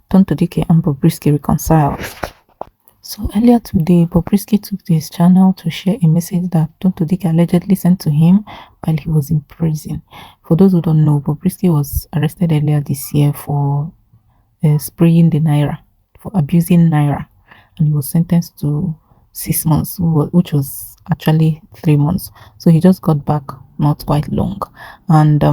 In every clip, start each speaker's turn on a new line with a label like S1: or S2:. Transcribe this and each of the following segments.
S1: Tonto Dike and Bobrisky reconciled. So earlier today, Bobrisky took to his channel to share a message that Tonto Dike allegedly sent to him while he was in prison. For those who don't know, Bobrisky was arrested earlier this year for spraying the naira, for abusing naira, and he was sentenced to 6 months, which was actually 3 months. So he just got back not quite long, and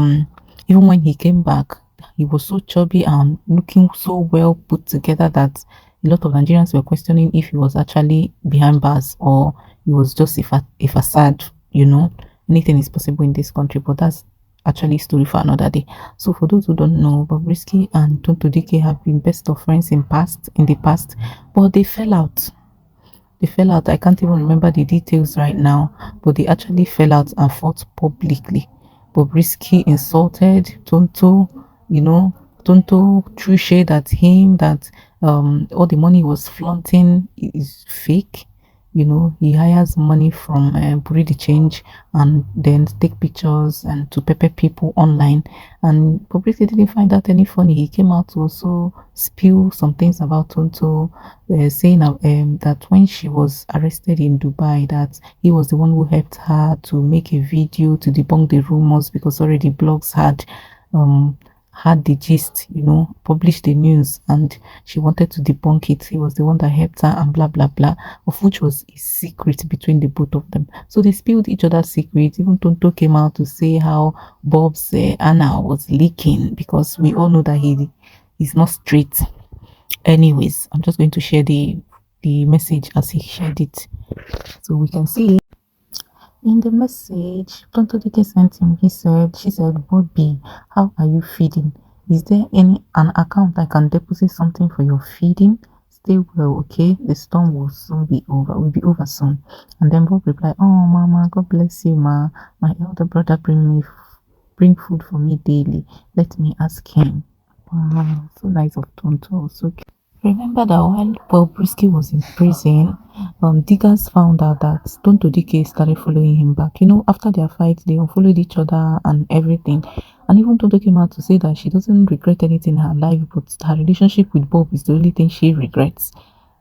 S1: even when he came back, he was so chubby and looking so well put together that a lot of Nigerians were questioning if he was actually behind bars or he was just a facade. Anything is possible in this country, but that's actually a story for another day. So for those who don't know, Bobrisky and Tonto Dike have been best of friends in the past, but they fell out. They fell out. I can't even remember the details right now, but they actually fell out and fought publicly. Bobrisky insulted Tonto, Tonto threw shade at him that all the money he was flaunting is fake. He hires money from Buri the Change and then take pictures and to pepper people online. And Bobrisky didn't find that any funny. He came out to also spill some things about Tonto, saying that when she was arrested in Dubai, that he was the one who helped her to make a video to debunk the rumors because already blogs had the gist, published the news, and she wanted to debunk it. He was the one that helped her, and blah blah blah, of which was a secret between the both of them. So they spilled each other's secrets. Even Tonto came out to say how Bob's Anna was leaking because we all know that he's not straight. Anyways, I'm just going to share the message as he shared it so we can see. In the message Tonto Dike sent him, she said, Bobby, how are you feeding? Is there an account I can deposit something for your feeding? Stay well, okay? The storm will soon be over. Will be over soon. And then Bob replied, oh, Mama, God bless you, Ma. My elder brother bring food for me daily. Let me ask him. Wow, so nice of Tonto. So cute. Remember that while Bobrisky was in prison, diggers found out that Tonto Dike started following him back. After their fight, they unfollowed each other and everything. And even Tonto came out to say that she doesn't regret anything in her life, but her relationship with Bob is the only thing she regrets.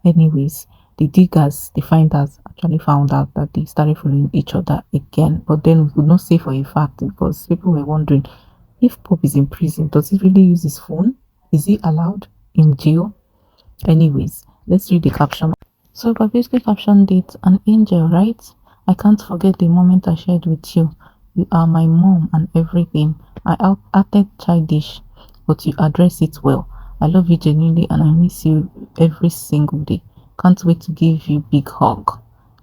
S1: Anyways, the diggers, the finders, actually found out that they started following each other again. But then we could not say for a fact because people were wondering if Bob is in prison, does he really use his phone? Is he allowed in jail? Anyways, let's read the caption. So Bobrisky captioned it, an angel, right? I can't forget the moment I shared with you. You are my mom and everything. I acted childish, but you address it well. I love you genuinely and I miss you every single day. Can't wait to give you a big hug.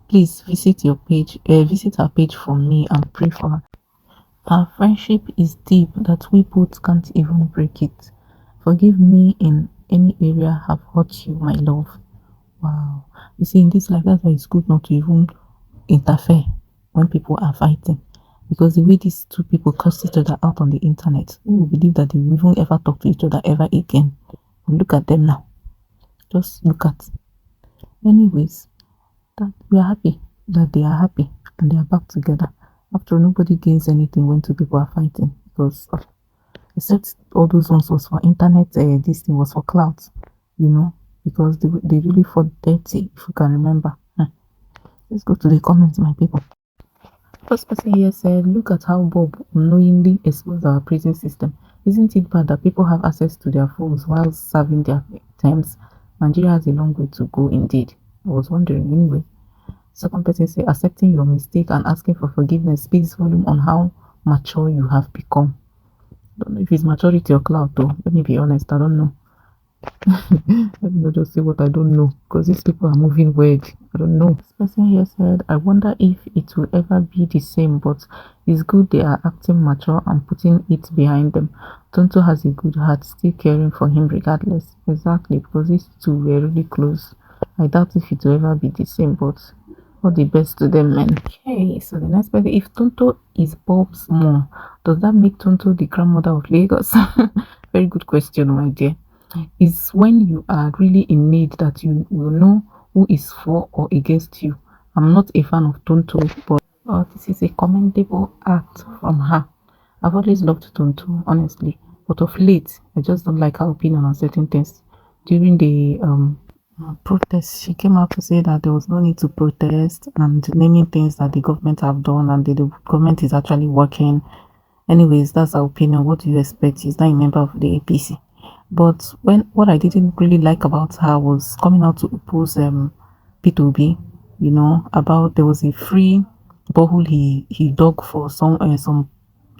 S1: Please visit visit her page for me and pray for her. Our friendship is deep that we both can't even break it. Forgive me in any area have hurt you, my love. Wow. You see, in this life, that's why it's good not to even interfere when people are fighting. Because the way these two people cursed each other out on the internet, who will believe that they will even ever talk to each other ever again? Look at them now. Just look at. Anyways, that we are happy that they are happy and they are back together. After all, nobody gains anything when two people are fighting because except all those ones was for internet, this thing was for clout, because they really fought dirty, if you can remember. Let's go to the comments, my people. First person here said, look at how Bob unknowingly exposed our prison system. Isn't it bad that people have access to their phones while serving their terms? Nigeria has a long way to go indeed. I was wondering anyway. Second person said, accepting your mistake and asking for forgiveness speaks volume on how mature you have become. Don't know if it's maturity or clout though. Let me be honest, I don't know. Let me not just say what I don't know because these people are moving weird. I don't know. This person here said, I wonder if it will ever be the same, but it's good they are acting mature and putting it behind them. Tonto has a good heart, still caring for him regardless. Exactly, because these two were really close. I doubt if it will ever be the same, but all the best to them, man. Okay, so the next person, if Tonto is Bob's mom, does that make Tonto the grandmother of Lagos? Very good question, my dear. It's when you are really in need that you will know who is for or against you. I'm not a fan of Tonto, but this is a commendable act from her. I've always loved Tonto, honestly, but of late, I just don't like her opinion on certain things. during the protest, she came out to say that there was no need to protest and naming things that the government have done and the government is actually working. Anyways, that's her opinion. What do you expect? She's not a member of the APC. But what I didn't really like about her was coming out to oppose P2B, about there was a free borehole he dug for some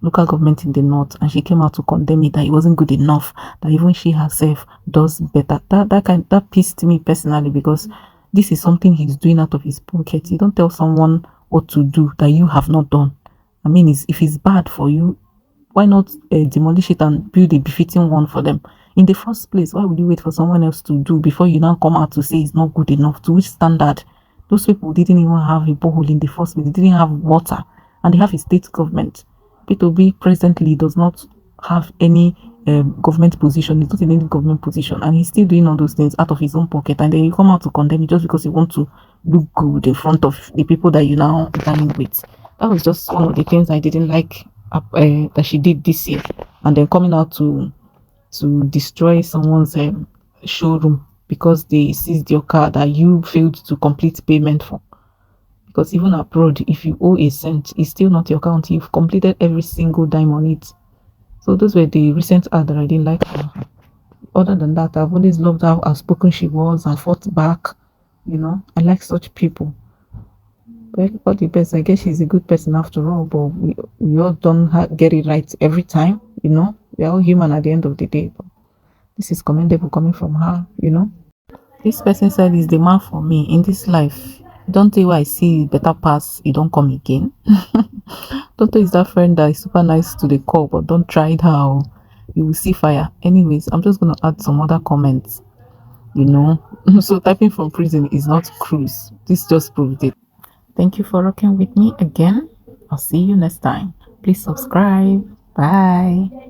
S1: local government in the north, and she came out to condemn it, that it wasn't good enough, that even she herself does better. That pissed me personally, because this is something he's doing out of his pocket. You don't tell someone what to do that you have not done. I mean, if it's bad for you, why not demolish it and build a befitting one for them in the first place? Why would you wait for someone else to do before you now come out to say it's not good enough? To which standard? Those people didn't even have a borehole in the first place. They didn't have water, and they have a state government. P2B presently does not have any government position. He's not in any government position, and he's still doing all those things out of his own pocket. And then you come out to condemn it just because you want to look good in front of the people that you now dine with. That was just one of the things I didn't like that she did this year. And then coming out to destroy someone's showroom because they seized your car that you failed to complete payment for. Because even abroad, if you owe a cent, it's still not your account. You've completed every single dime on it. So those were the recent ads that I didn't like. Other than that, I've always loved how outspoken she was and fought back. I like such people. Well, all the best. I guess she's a good person after all, but we all don't get it right every time. We're all human at the end of the day. But this is commendable coming from her. This person said, is the man for me in this life. Don't tell I see better pass, you don't come again. Don't tell is that friend that is super nice to the core, but don't try it how you will see fire. Anyways, I'm just gonna add some other comments. So typing from prison is not cruise. This just proved it. Thank you for rocking with me again. I'll see you next time. Please subscribe. Bye.